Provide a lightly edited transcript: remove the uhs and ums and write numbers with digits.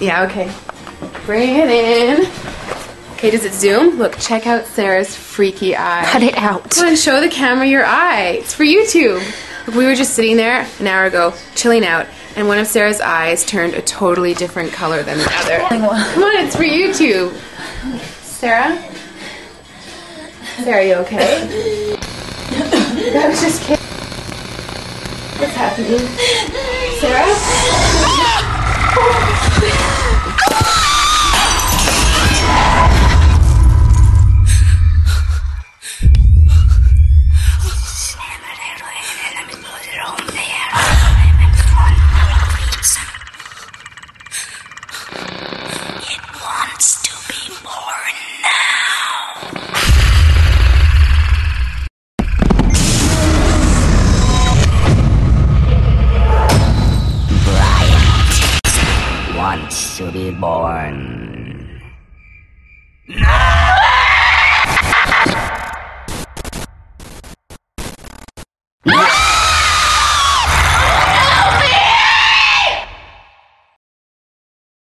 Yeah, okay. Bring it in. Okay, does it zoom? Look, check out Sarah's freaky eye. Cut it out. Come on, show the camera your eye. It's for YouTube. Look, we were just sitting there an hour ago, chilling out, and one of Sarah's eyes turned a totally different color than the other. Come on, it's for YouTube. Sarah? Sarah, are you okay? I was just kidding. What's happening? Sarah? It wants to be born now. Bryant wants to be born. No!